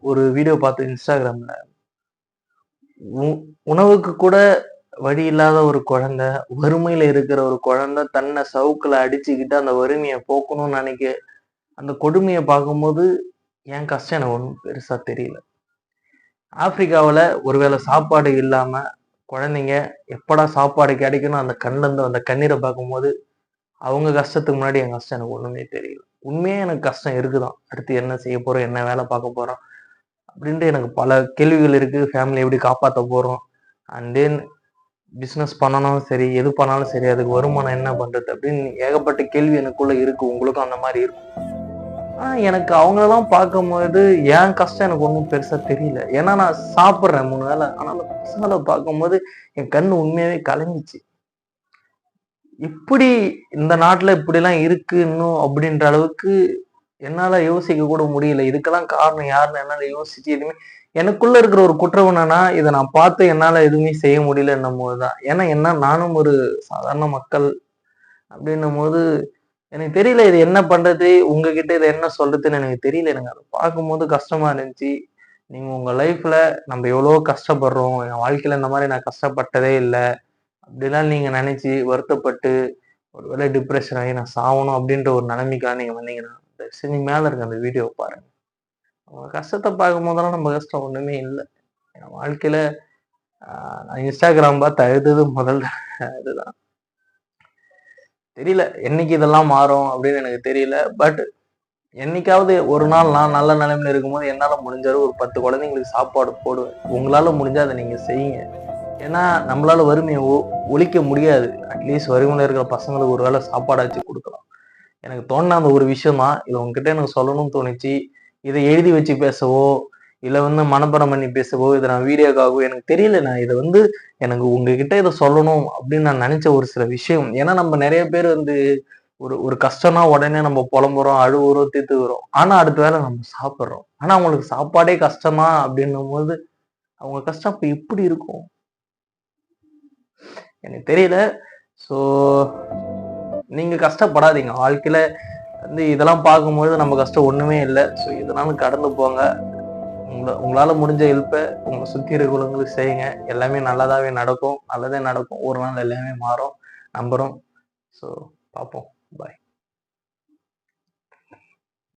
ஒரு வீடியோ பார்த்தேன் இன்ஸ்டாகிராம்ல. உணவுக்கு கூட வழி இல்லாத ஒரு குழந்தை, வறுமையில இருக்கிற ஒரு குழந்தை தன்னை சவுக்குல அடிச்சுக்கிட்டு அந்த வறுமைய போக்கணும்னு அந்த கொடுமைய பார்க்கும்போது, என் கஷ்டம் எனக்கு ஒண்ணும் பெருசா தெரியல. ஆப்பிரிக்காவுல ஒருவேளை சாப்பாடு இல்லாம குழந்தைங்க எப்படா சாப்பாடு கிடைக்கும்னு அந்த கண்லருந்து அந்த கண்ணீர பார்க்கும்போது, அவங்க கஷ்டத்துக்கு முன்னாடி என் கஷ்டம் எனக்கு ஒண்ணுமே தெரியல. உண்மையா எனக்கு கஷ்டம் இருக்குதான். அடுத்து என்ன செய்ய போறோம்? என்ன வேலை பார்க்க போறோம்? அப்படின்ட்டு எனக்கு பல கேள்விகள் இருக்கு. ஃபேமிலிய எப்படி காப்பாத்த போறோம்? அண்ட் தென் பிசினஸ் பண்ணனாலும் சரி, எது பண்ணாலும் சரி, அதுக்கு வருமானம் என்ன பண்றது? அப்படின்னு ஏகப்பட்ட கேள்வி எனக்குள்ள இருக்கு. உங்களுக்கும் அந்த மாரி இருக்கும். ஆனா எனக்கு அவங்களலாம் பார்க்கும்போது, என் கஷ்டம் எனக்கு ஒண்ணும் பெருசா தெரியல. ஏன்னா நான் சாப்பிடுறேன் 3 வேள. ஆனா அந்த பசங்கள பார்க்கும்போது என் கண்ணு உண்மையாவே கலங்கிச்சு. இப்படி இந்த நாட்டுல இப்படிலாம் இருக்கு இன்னும் அப்படின்ற அளவுக்கு என்னால யோசிக்க கூட முடியல. இதுக்கெல்லாம் காரணம் யாருன்னு என்னால யோசிச்சு எதுவுமே எனக்குள்ள இருக்கிற ஒரு குற்றம் என்னன்னா, இத நான் பார்த்து என்னால எதுவுமே செய்ய முடியலன்னும்போது தான். ஏன்னா நானும் ஒரு சாதாரண மக்கள் அப்படின்னும்போது, எனக்கு தெரியல இது என்ன பண்றது? உங்ககிட்ட இத என்ன சொல்றதுன்னு எனக்கு தெரியல. எனக்கு அத பார்க்கும்போது கஷ்டமா இருந்துச்சு. நீங்க உங்க லைஃப்ல நம்ப எவ்வளவோ கஷ்டப்படுறோம். என் வாழ்க்கையில இந்த மாரி நான் கஷ்டப்பட்டதே இல்ல. அப்படிலாம் நீங்க நெனச்சு வருத்தப்பட்டு, ஒரு வேளை டிப்ரஷன் ஆகி நான் சாவணும் அப்படின்ற ஒரு நிலைமைக்கெல்லாம் நீங்க வந்தீங்கன்னா, தயவு செஞ்சு மேல இருக்க அந்த வீடியோவ பாருங்க. அவங்க கஷ்டத்த பார்க்கும்போதெல்லாம் நம்ம கஷ்டம் ஒண்ணுமே இல்ல. என் வாழ்க்கையில நான் இன்ஸ்டாகிராம் பார்த்து அழுதது முதல் இதுதான். தெரியல. என்னைக்கு இதெல்லாம் மாறும் அப்படின்னு எனக்கு தெரியல. பட் என்னைக்காவது ஒரு நாள் நான் நல்ல நிலைமையில இருக்கும்போது, என்னால முடிஞ்ச அளவு ஒரு 10 குழந்தைங்களுக்கு சாப்பாடு போடுவேன். உங்களால முடிஞ்சா அத நீங்க செய்யுங்க. ஏன்னா, நம்மளால வறுமைய ஒழிக்க முடியாது. அட்லீஸ்ட் வறுமையில இருக்கிற பசங்களுக்கு ஒரு வேள சாப்பாடாச்சும் குடுக்கலாம். எனக்கு தோணுன அந்த ஒரு விஷயம் தான். இத உங்ககிட்ட எனக்கு சொல்லணும்னு தோணுச்சு. இத எழுதி வச்சு பேசவோ, இல்ல மனப்பாடம் பண்ணி பேசவோ, இத நான் வீடியோக்காகவோ எனக்கு தெரியல. நான் இத எனக்கு உங்ககிட்ட இத சொல்லணும் அப்படின்னு நான் நெனச்ச ஒரு சில விஷயம். ஏன்னா, நம்ம நெறைய பேர் ஒரு ஒரு கஷ்டம்னா உடனே நம்ம புலம்புறோம், அழுவுறோம், தீர்த்துக்கிறோம். ஆனா, அடுத்த வேள நம்ம சாப்பிடுறோம். ஆனா, அவங்களுக்கு சாப்பாடே கஷ்டமா அப்படின்னும்போது, அவங்க கஷ்டம் அப்ப எப்படி இருக்கும்? எனக்கு தெரியல. ஸோ நீங்க கஷ்டப்படாதீங்க. வாழ்க்கையில இதெல்லாம் பார்க்கும்பொழுது நம்ம கஷ்டம் ஒண்ணுமே இல்ல. ஸோ எதுனாலும் கடந்து போங்க. உங்களால முடிஞ்ச ஹெல்ப்ப உங்கள சுத்தி இருக்கிறவங்களுக்கு செய்யுங்க. எல்லாமே நல்லதாவே நடக்கும். நல்லதே நடக்கும். ஒரு நாள் எல்லாமே மாறும். நம்புறோம். ஸோ பார்ப்போம். பாய்.